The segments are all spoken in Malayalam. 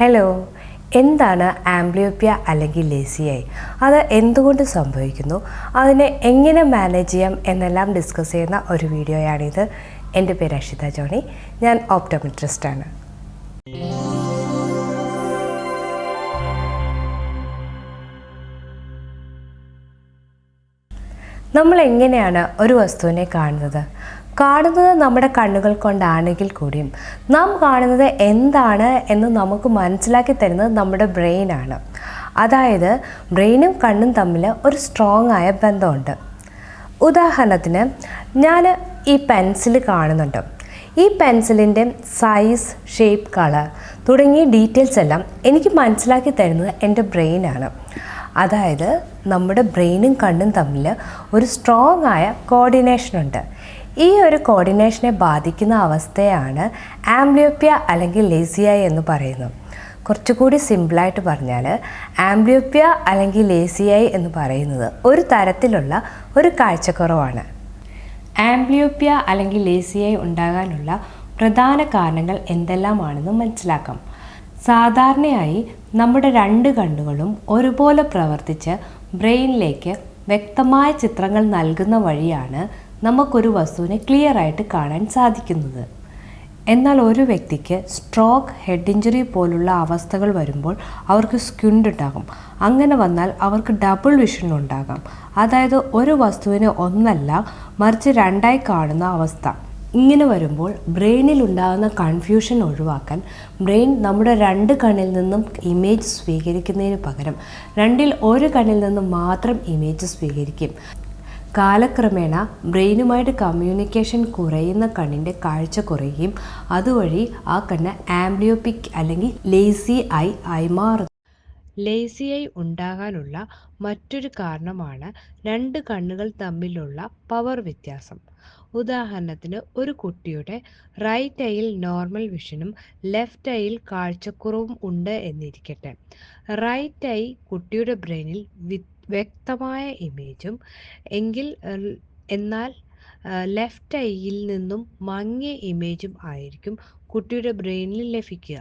ഹലോ, എന്താണ് ആംബ്ലിയോപ്പിയ അല്ലെങ്കിൽ ലേസി ഐ? അത് എന്തുകൊണ്ട് സംഭവിക്കുന്നു, അതിനെ എങ്ങനെ മാനേജ് ചെയ്യാം എന്നെല്ലാം ഡിസ്കസ് ചെയ്യുന്ന ഒരു വീഡിയോയാണിത്. എൻ്റെ പേര് അക്ഷിത ജോണി, ഞാൻ ഓപ്റ്റോമെട്രിസ്റ്റാണ്. നമ്മൾ എങ്ങനെയാണ് ഒരു വസ്തുവിനെ കാണുന്നത് നമ്മുടെ കണ്ണുകൾ കൊണ്ടാണെങ്കിൽ കൂടിയും നാം കാണുന്നത് എന്താണ് എന്ന് നമുക്ക് മനസ്സിലാക്കി തരുന്നത് നമ്മുടെ ബ്രെയിനാണ്. അതായത് ബ്രെയിനും കണ്ണും തമ്മിൽ ഒരു സ്ട്രോങ് ആയ ബന്ധമുണ്ട്. ഉദാഹരണത്തിന്, ഞാൻ ഈ പെൻസിൽ കാണുന്നുണ്ട്. ഈ പെൻസിലിൻ്റെ സൈസ്, ഷേപ്പ്, കളർ തുടങ്ങിയ ഡീറ്റെയിൽസ് എല്ലാം എനിക്ക് മനസ്സിലാക്കി തരുന്നത് എൻ്റെ ബ്രെയിനാണ്. അതായത് നമ്മുടെ ബ്രെയിനും കണ്ണും തമ്മിൽ ഒരു സ്ട്രോങ് ആയ കോർഡിനേഷനുണ്ട്. ഈ ഒരു കോർഡിനേഷനെ ബാധിക്കുന്ന അവസ്ഥയാണ് ആംബ്ലിയോപ്പിയ അല്ലെങ്കിൽ ലേസി ഐ എന്ന് പറയുന്നത്. കുറച്ചുകൂടി സിമ്പിളായിട്ട് പറഞ്ഞാൽ, ആംബ്ലിയോപ്പിയ അല്ലെങ്കിൽ ലേസി ഐ എന്ന് പറയുന്നത് ഒരു തരത്തിലുള്ള ഒരു കാഴ്ചക്കുറവാണ്. ആംബ്ലിയോപ്പിയ അല്ലെങ്കിൽ ലേസി ഐ ഉണ്ടാകാനുള്ള പ്രധാന കാരണങ്ങൾ എന്തെല്ലാമാണെന്ന് മനസ്സിലാക്കാം. സാധാരണയായി നമ്മുടെ രണ്ട് കണ്ണുകളും ഒരുപോലെ പ്രവർത്തിച്ച് ബ്രെയിനിലേക്ക് വ്യക്തമായ ചിത്രങ്ങൾ നൽകുന്ന വഴിയാണ് നമുക്കൊരു വസ്തുവിനെ ക്ലിയർ ആയിട്ട് കാണാൻ സാധിക്കുന്നത്. എന്നാൽ ഒരു വ്യക്തിക്ക് സ്ട്രോക്ക്, ഹെഡ് ഇഞ്ചുറി പോലുള്ള അവസ്ഥകൾ വരുമ്പോൾ അവർക്ക് സ്ക്വിഡ് ഉണ്ടാകും. അങ്ങനെ വന്നാൽ അവർക്ക് ഡബിൾ വിഷൻ ഉണ്ടാകാം. അതായത് ഒരു വസ്തുവിനെ ഒന്നല്ല മറിച്ച് രണ്ടായി കാണുന്ന അവസ്ഥ. ഇങ്ങനെ വരുമ്പോൾ ബ്രെയിനിൽ ഉണ്ടാകുന്ന കൺഫ്യൂഷൻ ഒഴിവാക്കാൻ ബ്രെയിൻ നമ്മുടെ രണ്ട് കണ്ണിൽ നിന്നും ഇമേജ് സ്വീകരിക്കുന്നതിന് പകരം രണ്ടിൽ ഒരു കണ്ണിൽ നിന്നും മാത്രം ഇമേജ് സ്വീകരിക്കും. കാലക്രമേണ ബ്രെയിനുമായിട്ട് കമ്മ്യൂണിക്കേഷൻ കുറയുന്ന കണ്ണിൻ്റെ കാഴ്ച കുറയുകയും അതുവഴി ആ കണ്ണ് ആംബ്ലിയോപ്പിക് അല്ലെങ്കിൽ ലേസി ഐ ആയി മാറുന്നു. ലേസി ഐ ഉണ്ടാകാനുള്ള മറ്റൊരു കാരണമാണ് രണ്ട് കണ്ണുകൾ തമ്മിലുള്ള പവർ വ്യത്യാസം. ഉദാഹരണത്തിന്, ഒരു കുട്ടിയുടെ റൈറ്റ് ഐയിൽ നോർമൽ വിഷനും ലെഫ്റ്റ് ഐയിൽ കാഴ്ചക്കുറവും ഉണ്ട് എന്നിരിക്കട്ടെ. റൈറ്റ് ഐ കുട്ടിയുടെ ബ്രെയിനിൽ വ്യക്തമായ ഇമേജും എന്നാൽ ലെഫ്റ്റ് ഐയിൽ നിന്നും മങ്ങിയ ഇമേജും ആയിരിക്കും കുട്ടിയുടെ ബ്രെയിനിൽ ലഭിക്കുക.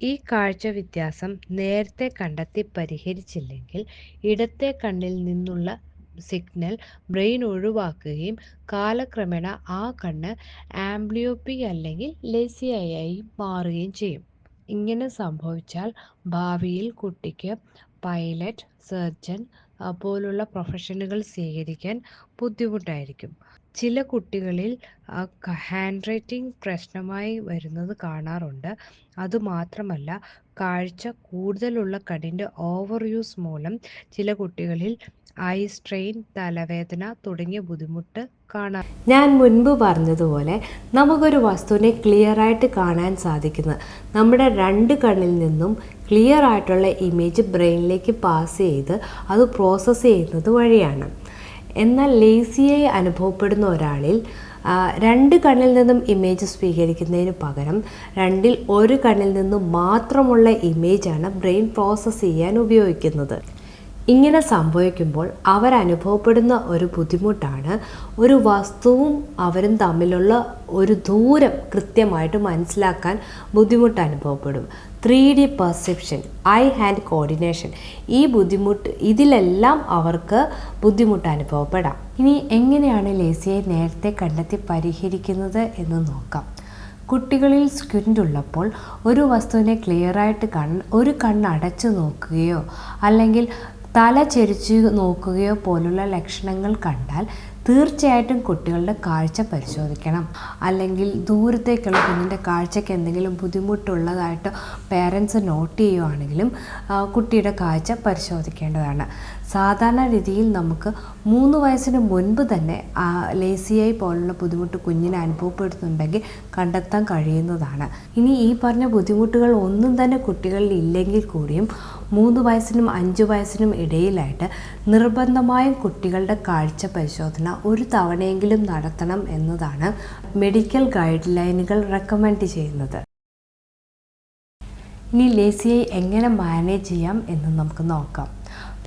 ഈ കാഴ്ച വ്യത്യാസം നേരത്തെ കണ്ടെത്തി പരിഹരിച്ചില്ലെങ്കിൽ ഇടത്തെ കണ്ണിൽ നിന്നുള്ള സിഗ്നൽ ബ്രെയിൻ ഒഴിവാക്കുകയും കാലക്രമേണ ആ കണ്ണ് ആംബ്ലിയോപ്പിക് അല്ലെങ്കിൽ ലേസി ഐ ആയി മാറുകയും ചെയ്യും. ഇങ്ങനെ സംഭവിച്ചാൽ ഭാവിയിൽ കുട്ടിക്ക് പൈലറ്റ്, സർജൻ പോലുള്ള പ്രൊഫഷനുകൾ സ്വീകരിക്കാൻ ബുദ്ധിമുട്ടായിരിക്കും. ചില കുട്ടികളിൽ ഹാൻഡ് റൈറ്റിംഗ് പ്രശ്നമായി വരുന്നത് കാണാറുണ്ട്. അതുമാത്രമല്ല, കാഴ്ച കൂടുതലുള്ള കണ്ണിൻ്റെ ഓവർ യൂസ് മൂലം ചില കുട്ടികളിൽ ഐ സ്ട്രെയിൻ, തലവേദന തുടങ്ങിയ ബുദ്ധിമുട്ട് കാണാം. ഞാൻ മുൻപ് പറഞ്ഞതുപോലെ നമുക്കൊരു വസ്തുവിനെ ക്ലിയറായിട്ട് കാണാൻ സാധിക്കുന്നത് നമ്മുടെ രണ്ട് കണ്ണിൽ നിന്നും ക്ലിയർ ആയിട്ടുള്ള ഇമേജ് ബ്രെയിനിലേക്ക് പാസ് ചെയ്ത് അത് പ്രോസസ്സ് ചെയ്യുന്നത് വഴിയാണ്. എന്നാൽ ലേസി ഐ അനുഭവപ്പെടുന്ന ഒരാളിൽ രണ്ട് കണ്ണിൽ നിന്നും ഇമേജ് സ്വീകരിക്കുന്നതിന് പകരം രണ്ടിൽ ഒരു കണ്ണിൽ നിന്നും മാത്രമുള്ള ഇമേജാണ് ബ്രെയിൻ പ്രോസസ്സ് ചെയ്യാൻ ഉപയോഗിക്കുന്നത്. ഇങ്ങനെ സംഭവിക്കുമ്പോൾ അവരനുഭവപ്പെടുന്ന ഒരു ബുദ്ധിമുട്ടാണ് ഒരു വസ്തുവും അവരും തമ്മിലുള്ള ഒരു ദൂരം കൃത്യമായിട്ട് മനസ്സിലാക്കാൻ ബുദ്ധിമുട്ട് അനുഭവപ്പെടും. 3D perception, I hand coordination, ഇതിലെല്ലാം അവർക്ക് ബുദ്ധിമുട്ട് അനുഭവപ്പെടാം. ഇനി എങ്ങനെയാണ് ലേസി ഐ നേരത്തെ കണ്ടെത്തി പരിഹരിക്കുന്നത് എന്ന് നോക്കാം. കുട്ടികളിൽ സ്ക്വിഡ് ഉള്ളപ്പോൾ ഒരു വസ്തുവിനെ ക്ലിയറായിട്ട് ഒരു കണ്ണ് അടച്ചു നോക്കുകയോ അല്ലെങ്കിൽ തല ചെരിച്ച് നോക്കുകയോ പോലുള്ള ലക്ഷണങ്ങൾ കണ്ടാൽ തീർച്ചയായിട്ടും കുട്ടികളുടെ കാഴ്ച പരിശോധിക്കണം. അല്ലെങ്കിൽ ദൂരത്തേക്കുള്ള കുഞ്ഞിൻ്റെ കാഴ്ചയ്ക്ക് എന്തെങ്കിലും ബുദ്ധിമുട്ടുള്ളതായിട്ട് പേരൻസ് നോട്ട് ചെയ്യുകയാണെങ്കിലും കുട്ടിയുടെ കാഴ്ച പരിശോധിക്കേണ്ടതാണ്. സാധാരണ രീതിയിൽ നമുക്ക് 3 വയസ്സിന് മുൻപ് തന്നെ ലേസി ഐ പോലുള്ള ബുദ്ധിമുട്ട് കുഞ്ഞിന് അനുഭവപ്പെടുന്നുണ്ടെങ്കിൽ കണ്ടെത്താൻ കഴിയുന്നതാണ്. ഇനി ഈ പറഞ്ഞ ബുദ്ധിമുട്ടുകൾ ഒന്നും തന്നെ കുട്ടികളിൽ ഇല്ലെങ്കിൽ കൂടിയും 3 വയസ്സിനും 5 വയസ്സിനും ഇടയിലായിട്ട് നിർബന്ധമായും കുട്ടികളുടെ കാഴ്ച പരിശോധന ഒരു തവണയെങ്കിലും നടത്തണം എന്നതാണ് മെഡിക്കൽ ഗൈഡ് ലൈനുകൾ റെക്കമെൻഡ് ചെയ്യുന്നത്. ഇനി ലേസി ഐ എങ്ങനെ മാനേജ് ചെയ്യാം എന്ന് നമുക്ക് നോക്കാം.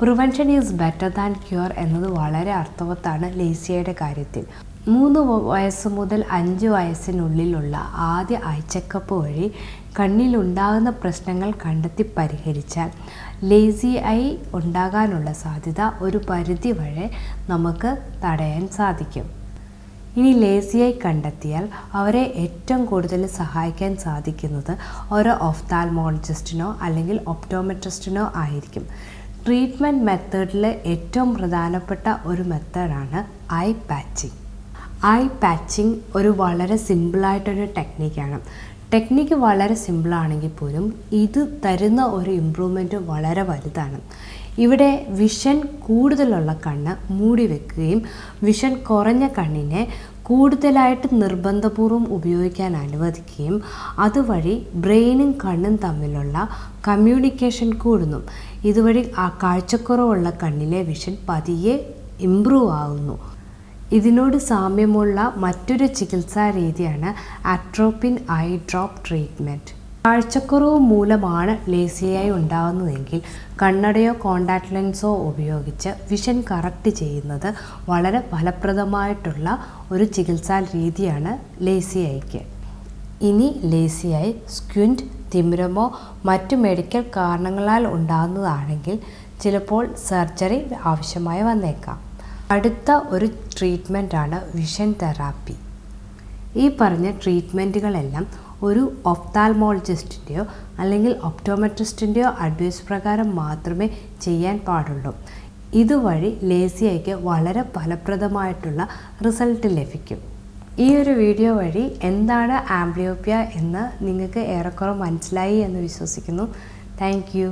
Prevention is better than cure എന്നത് വളരെ അർത്ഥവത്താണ് ലേസി ഐയുടെ കാര്യത്തിൽ. 3 വയസ്സ് മുതൽ 5 വയസ്സിനുള്ളിലുള്ള ആദ്യ ഐ ചെക്കപ്പ് വഴി കണ്ണിലുണ്ടാകുന്ന പ്രശ്നങ്ങൾ കണ്ടെത്തി പരിഹരിച്ചാൽ ലേസി ഐ ഉണ്ടാകാനുള്ള സാധ്യത ഒരു പരിധി വരെ നമുക്ക് തടയാൻ സാധിക്കും. ഇനി ലേസി ഐ കണ്ടെത്തിയാൽ അവരെ ഏറ്റവും കൂടുതൽ സഹായിക്കാൻ സാധിക്കുന്നത് ഒരു ഒഫ്താൽമോളജിസ്റ്റിനോ അല്ലെങ്കിൽ ഒപ്റ്റോമെട്രിസ്റ്റിനോ ആയിരിക്കും. ട്രീറ്റ്മെൻറ്റ് മെത്തേഡിൽ ഏറ്റവും പ്രധാനപ്പെട്ട ഒരു മെത്തേഡാണ് ഐ പാച്ചിങ്. ഐ പാച്ചിങ് ഒരു വളരെ സിമ്പിളായിട്ടൊരു ടെക്നിക്കാണ്. ടെക്നിക്ക് വളരെ സിമ്പിളാണെങ്കിൽ പോലും ഇത് തരുന്ന ഒരു ഇമ്പ്രൂവ്മെൻറ്റ് വളരെ വലുതാണ്. ഇവിടെ വിഷൻ കൂടുതലുള്ള കണ്ണ് മൂടി വെക്കുകയും വിഷൻ കുറഞ്ഞ കണ്ണിനെ കൂടുതലായിട്ട് നിർബന്ധപൂർവ്വം ഉപയോഗിക്കാൻ അനുവദിക്കുകയും അതുവഴി ബ്രെയിനും കണ്ണും തമ്മിലുള്ള കമ്മ്യൂണിക്കേഷൻ കൂടുന്നു. ഇതുവഴി ആ കാഴ്ചക്കുറവുള്ള കണ്ണിലെ വിഷൻ പതിയെ ഇമ്പ്രൂവ് ആകുന്നു. ഇതിനോട് സാമ്യമുള്ള മറ്റൊരു ചികിത്സാ രീതിയാണ് അട്രോപ്പിൻ ഐ ഡ്രോപ്പ് ട്രീറ്റ്മെൻറ്റ്. കാഴ്ചക്കുറവ് മൂലമാണ് ലേസി ഐ ഉണ്ടാകുന്നതെങ്കിൽ കണ്ണടയോ കോണ്ടാക്ട് ലെൻസോ ഉപയോഗിച്ച് വിഷൻ കറക്റ്റ് ചെയ്യുന്നത് വളരെ ഫലപ്രദമായിട്ടുള്ള ഒരു ചികിത്സാ രീതിയാണ് ലേസി ഐക്ക്. ഇനി ലേസി ഐ സ്ക്വിൻറ്റ്, തിമിരമോ മറ്റു മെഡിക്കൽ കാരണങ്ങളാൽ ഉണ്ടാകുന്നതാണെങ്കിൽ ചിലപ്പോൾ സർജറി ആവശ്യമായി വന്നേക്കാം. അടുത്ത ഒരു ട്രീറ്റ്മെൻറ്റാണ് വിഷൻ തെറാപ്പി. ഈ പറഞ്ഞ ട്രീറ്റ്മെൻറ്റുകളെല്ലാം ഒരു ഒഫ്താൽമോളജിസ്റ്റിൻ്റെയോ അല്ലെങ്കിൽ ഒപ്റ്റോമെട്രിസ്റ്റിൻ്റെയോ അഡ്വൈസ് പ്രകാരം മാത്രമേ ചെയ്യാൻ പാടുള്ളൂ. ഇതുവഴി ലേസി ഐക്ക് വളരെ ഫലപ്രദമായിട്ടുള്ള റിസൾട്ട് ലഭിക്കും. ഈ ഒരു വീഡിയോ വഴി എന്താണ് ആംബ്ലിയോപ്പിയ എന്ന് നിങ്ങൾക്ക് ഏറെക്കുറെ മനസ്സിലായി എന്ന് വിശ്വസിക്കുന്നു. Thank you.